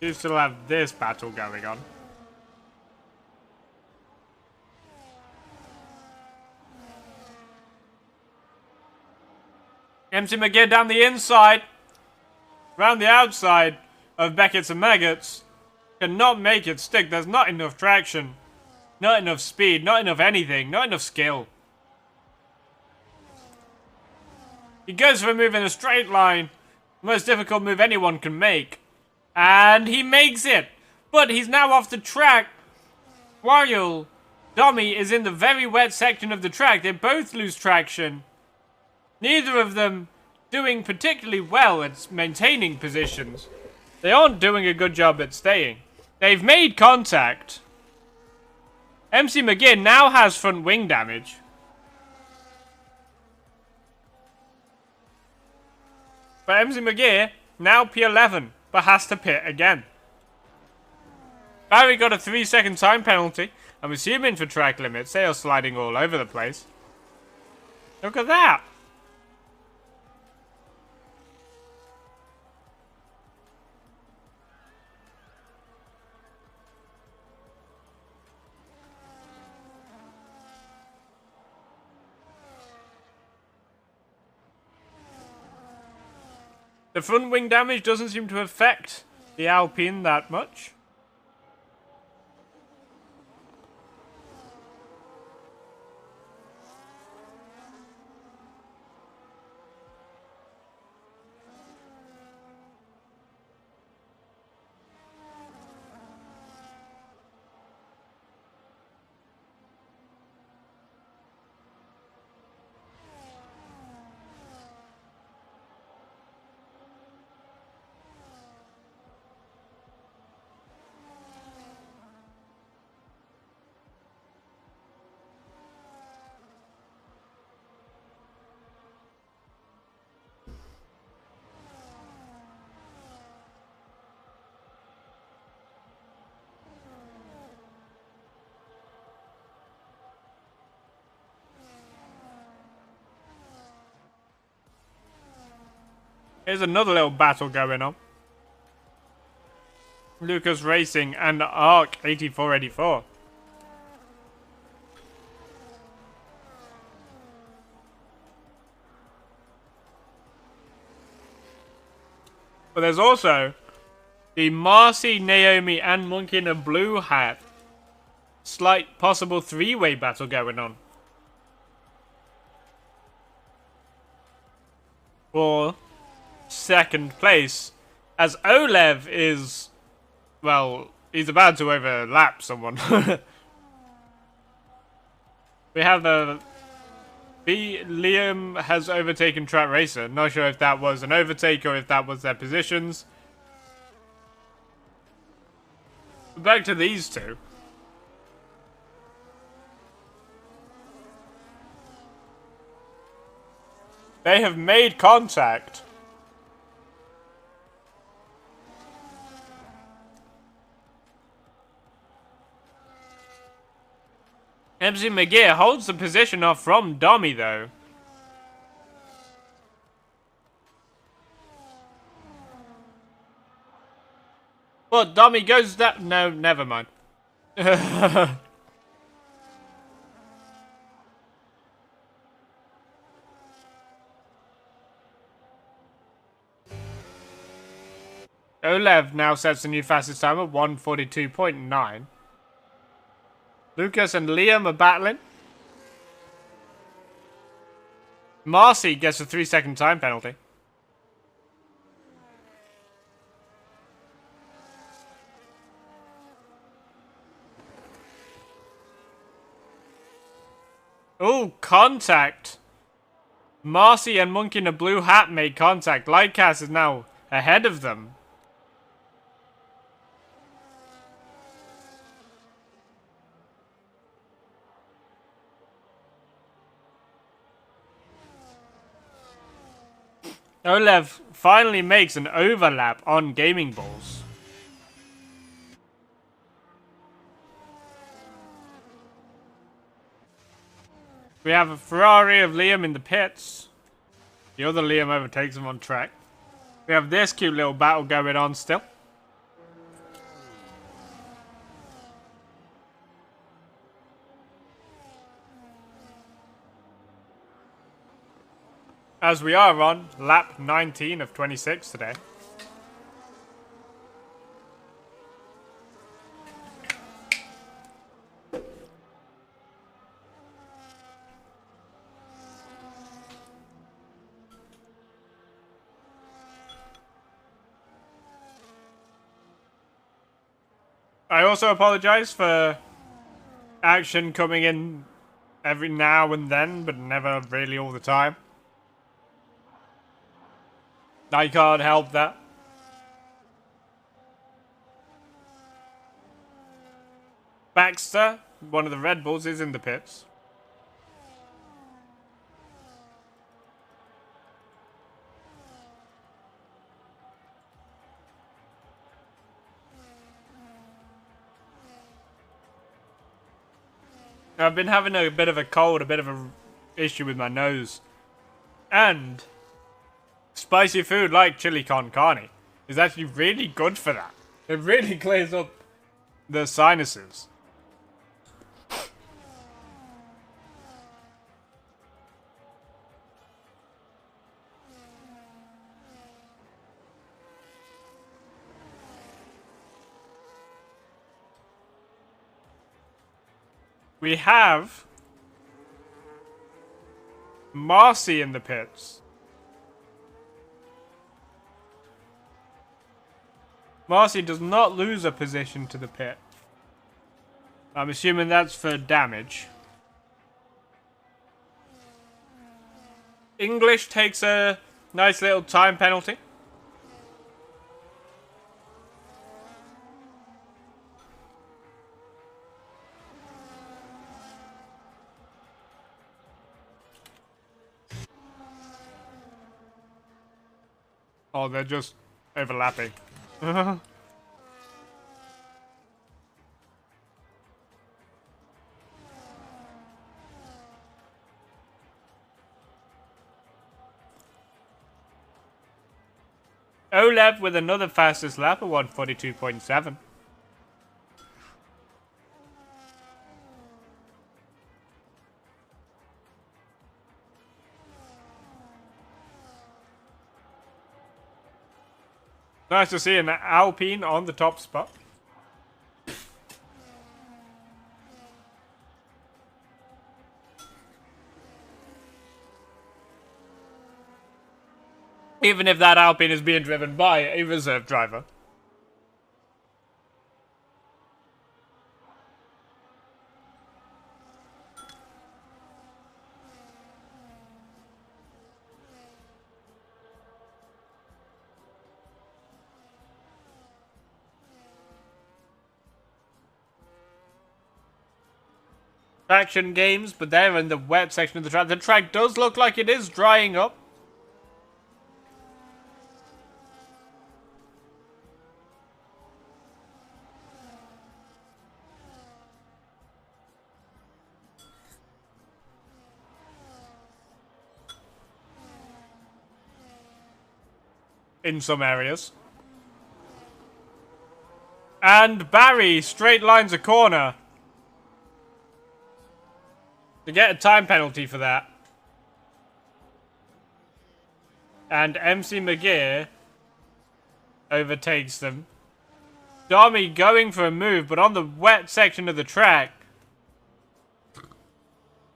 Speaker 1: You still have this battle going on. MC McGee down the inside. Round the outside of Beckett's and Maggots. Cannot make it stick. There's not enough traction. Not enough speed. Not enough anything. Not enough skill. He goes for a move in a straight line. Most difficult move anyone can make. And he makes it. But he's now off the track. While Dommy is in the very wet section of the track. They both lose traction. Neither of them doing particularly well at maintaining positions. They aren't doing a good job at staying. They've made contact. MC McGee now has front wing damage. But MC McGee, now P11, but has to pit again. Barry got a 3-second time penalty. I'm assuming for track limits, they are sliding all over the place. Look at that. The front wing damage doesn't seem to affect the Alpine that much. Here's another little battle going on. Lucas Racing and Arc 8484. But there's also the Marcy, Naomi, and Monkey in a Blue Hat. Slight possible three-way battle going on. For second place. As Olev is, well, he's about to overlap someone. We have Liam has overtaken Track Racer. Not sure if that was an overtake or if that was their positions. Back to these two. They have made contact. MC McGear holds the position off from Dommy, though. Well, Dommy goes that. No, never mind. Olev now sets the new fastest time at 1:42.9. Lucas and Liam are battling. Marcy gets a 3-second time penalty. Oh, contact. Marcy and Monkey in a Blue Hat made contact. Lightcast is now ahead of them. Olev finally makes an overlap on Gaming Balls. We have a Ferrari of Liam in the pits. The other Liam overtakes him on track. We have this cute little battle going on still. As we are on lap 19 of 26 today. I also apologize for action coming in every now and then, but never really all the time. I can't help that. Baxter, one of the Red Bulls, is in the pits. I've been having a bit of a cold, a bit of an issue with my nose. And spicy food like chili con carne is actually really good for that. It really clears up the sinuses. We have Marcy in the pits. Marcy does not lose a position to the pit. I'm assuming that's for damage. English takes a nice little time penalty. Oh, they're just overlapping. Olev with another fastest lap of 142.7. Nice to see an Alpine on the top spot. Even if that Alpine is being driven by a reserve driver. Traction games, but they're in the wet section of the track. The track does look like it is drying up. In some areas. And Barry straight lines a corner. To get a time penalty for that. And MC McGear overtakes them. Domi going for a move, but on the wet section of the track.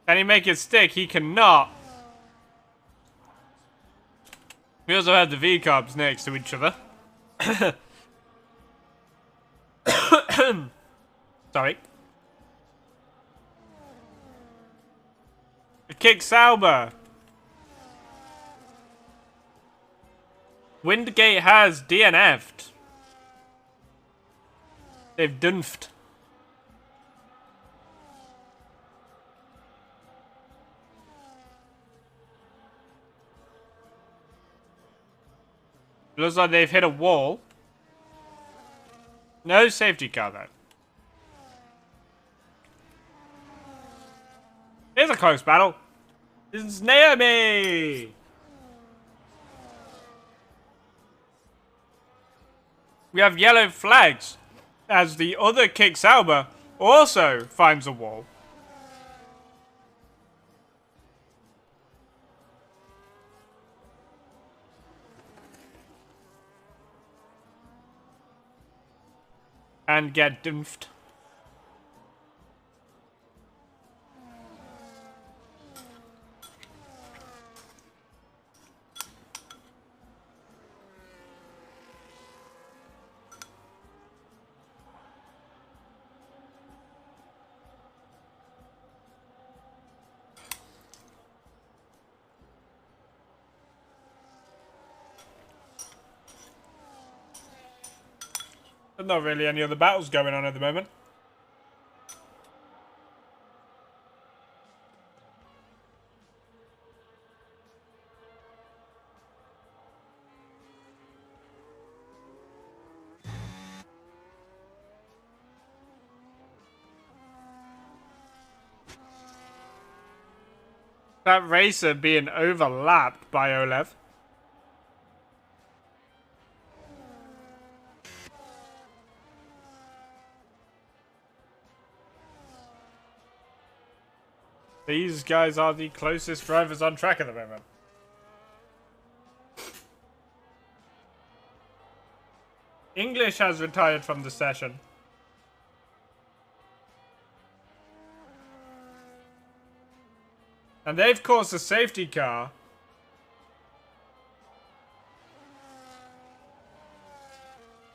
Speaker 1: Can he make it stick? He cannot. We also have the V-Cubs next to each other. Sorry. The kick Sauber. Windgate has DNF'd. They've dunfed. Looks like they've hit a wall. No safety car though. Here's a close battle. This is Naomi. We have yellow flags as the other Kick Sauber also finds a wall. And get dumped. There's not really any other battles going on at the moment. That racer being overlapped by Olev. These guys are the closest drivers on track at the moment. English has retired from the session. And they've caused a safety car.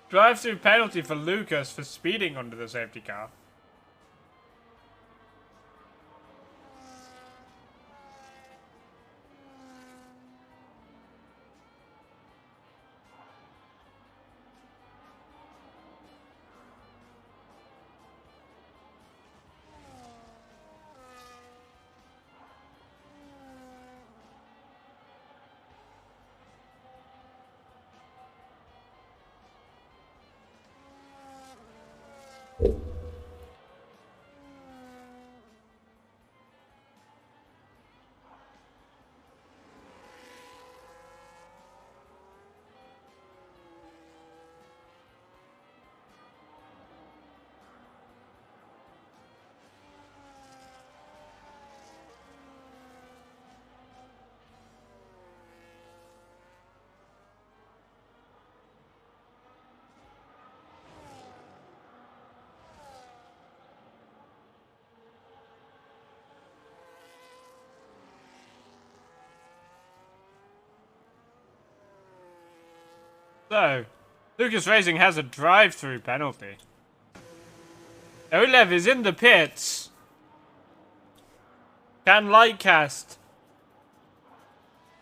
Speaker 1: Drive-through penalty for Lucas for speeding under the safety car. So, Lucas Racing has a drive-through penalty. Olev is in the pits. Can Lightcast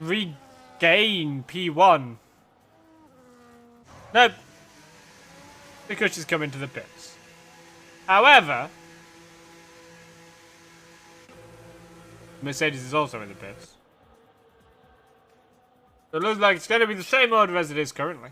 Speaker 1: regain P1? Nope. Because she's coming to the pits. However, Mercedes is also in the pits. So it looks like it's going to be the same order as it is currently.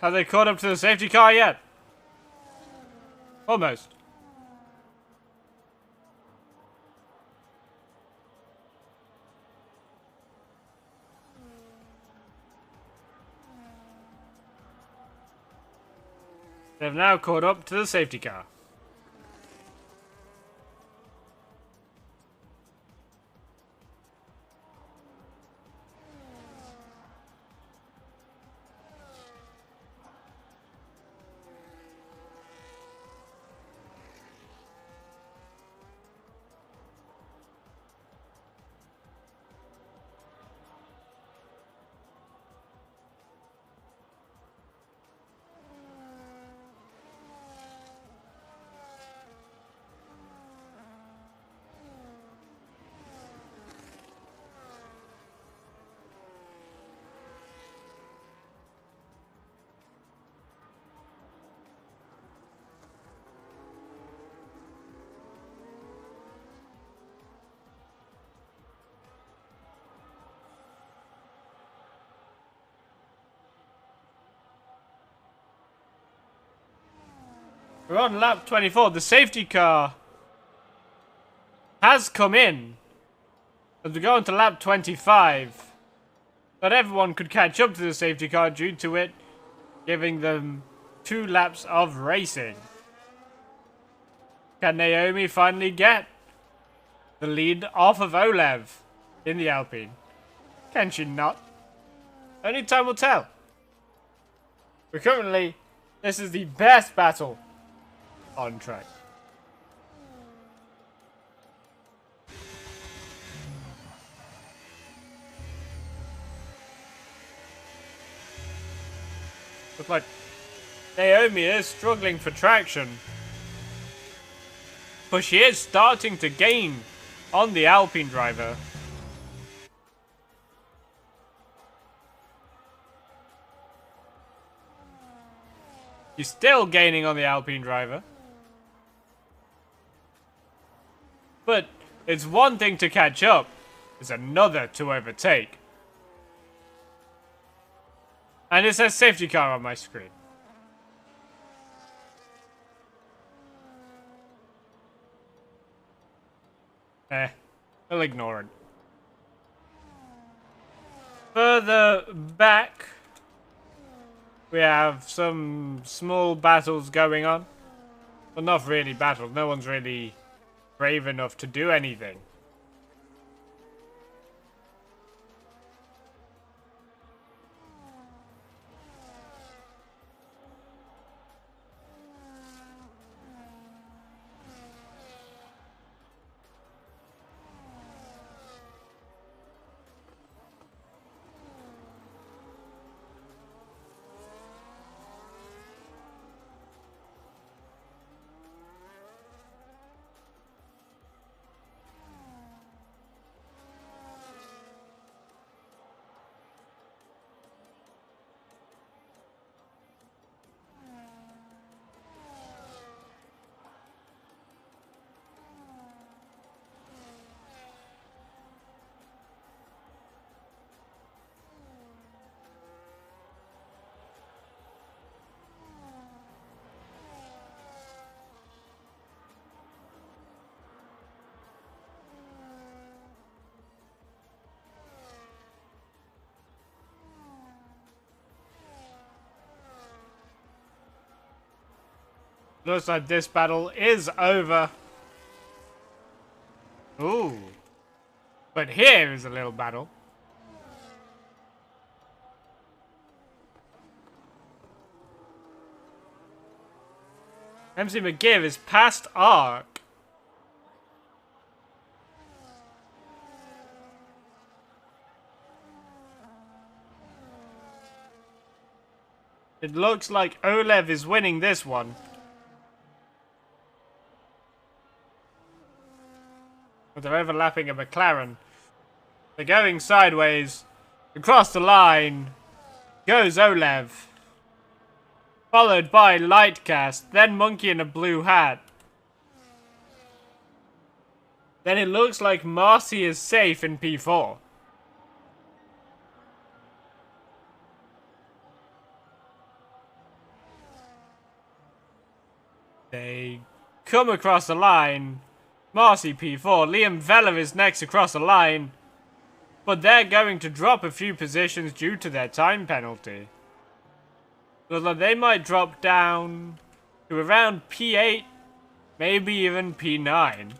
Speaker 1: Have they caught up to the safety car yet? Almost. They've now caught up to the safety car. We're on lap 24. The safety car has come in. As we go on to lap 25. But everyone could catch up to the safety car due to it giving them 2 laps of racing. Can Naomi finally get the lead off of Olev in the Alpine? Can she not? Only time will tell. But currently, this is the best battle on track. Looks like Naomi is struggling for traction, but she is starting to gain on the Alpine driver. She's still gaining on the Alpine driver. But it's one thing to catch up, it's another to overtake. And it says safety car on my screen. I'll ignore it. Further back, we have some small battles going on. Well, not really battles, no one's really brave enough to do anything. Looks like this battle is over. Ooh. But here is a little battle. MC McGear is past Arc. It looks like Olev is winning this one. But they're overlapping a McLaren. They're going sideways. Across the line goes Olev. Followed by Lightcast, then Monkey in a blue hat. Then it looks like Marcy is safe in P4. They come across the line. Marcy P4. Liam Vella is next across the line. But they're going to drop a few positions due to their time penalty. Looks like they might drop down to around P8, maybe even P9.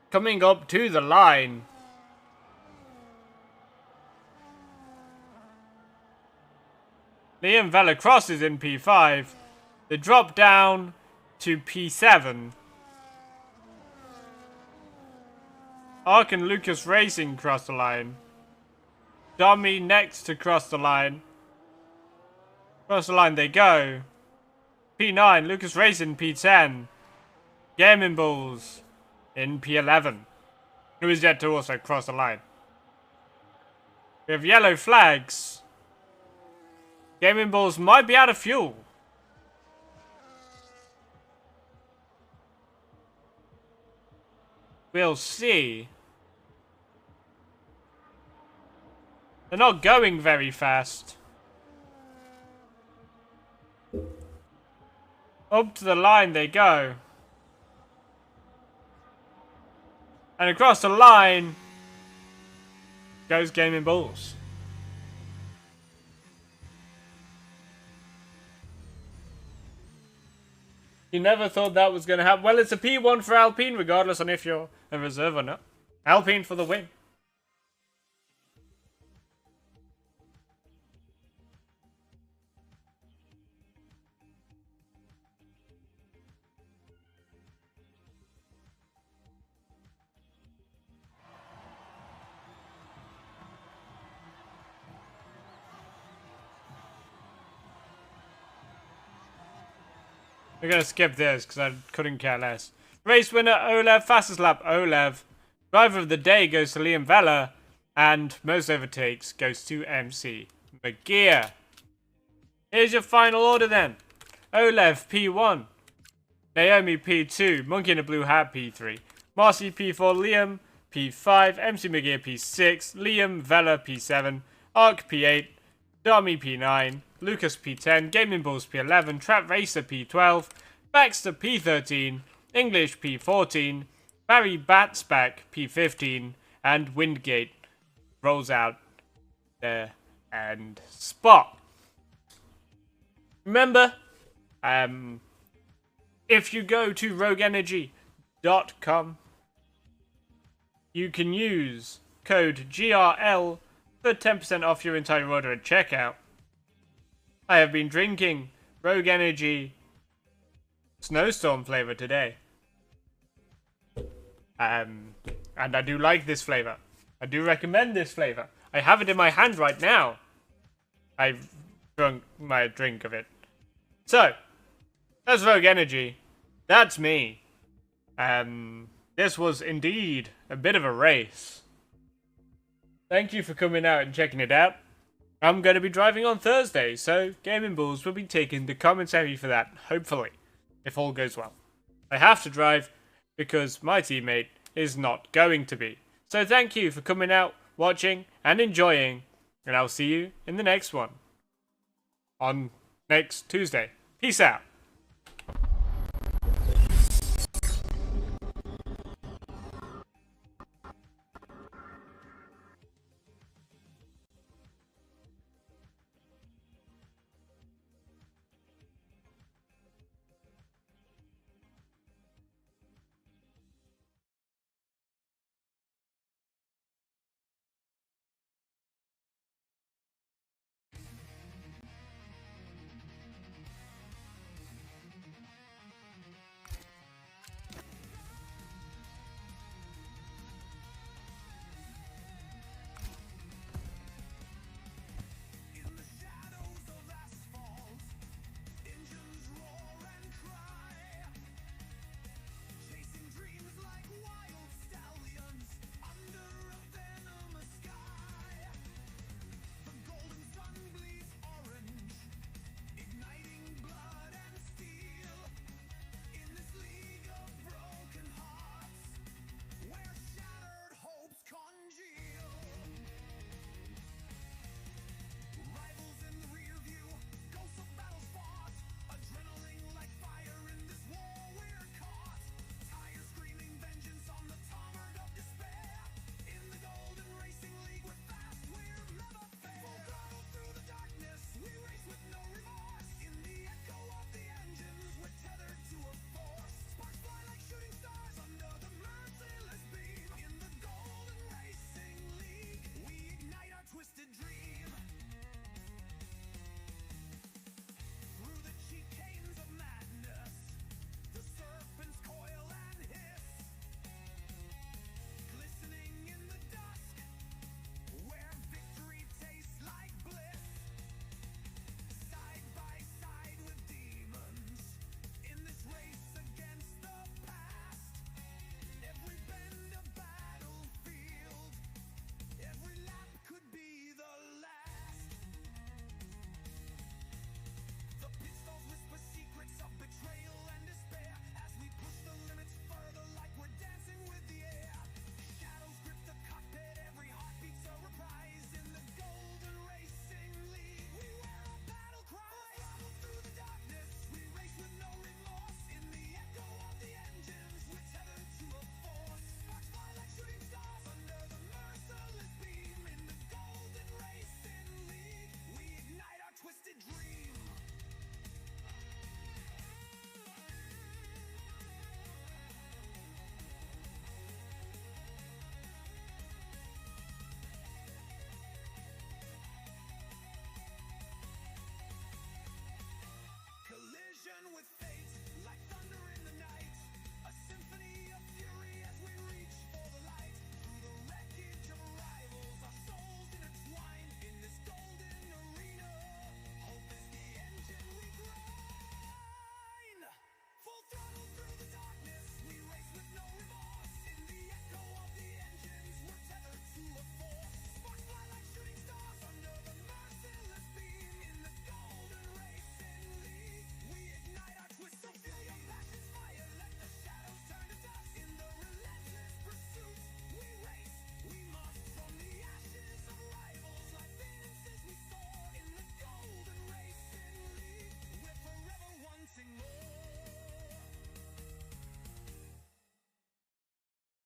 Speaker 1: Coming up to the line. Liam Vella crosses in P5. They drop down to P7. Ark and Lucas Racing cross the line. Dummy next to cross the line. Cross the line they go. P9, Lucas Racing P10. Gaming Bulls in P11. Who is yet to also cross the line. We have yellow flags. Gaming Bulls might be out of fuel. We'll see. They're not going very fast. Up to the line they go. And across the line goes Gaming Bulls. You never thought that was going to happen. Well, it's a P1 for Alpine, regardless on if you're a reserve or not. Alpine for the win. We're going to skip this because I couldn't care less. Race winner Olev, fastest lap Olev. Driver of the day goes to Liam Vella. And most overtakes goes to MC McGear. Here's your final order then. Olev P1. Naomi P2. Monkey in a blue hat P3. Marcy P4. Liam P5. MC McGear P6. Liam Vella P7. Ark P8. Dummy P9. Lucas P10, Gaming Bulls P11, Trap Racer P12, Baxter P13, English P14, Barry Batsback P15, and Windgate rolls out there and spot. Remember, if you go to rogueenergy.com, you can use code GRL for 10% off your entire order at checkout. I have been drinking Rogue Energy Snowstorm flavor today. And I do like this flavor. I do recommend this flavor. I have it in my hand right now. I've drunk my drink of it. So, that's Rogue Energy. That's me. This was indeed a bit of a race. Thank you for coming out and checking it out. I'm going to be driving on Thursday, so Gaming Bulls will be taking the commentary for that, hopefully, if all goes well. I have to drive because my teammate is not going to be. So thank you for coming out, watching, and enjoying, And I'll see you in the next one on next Tuesday. Peace out.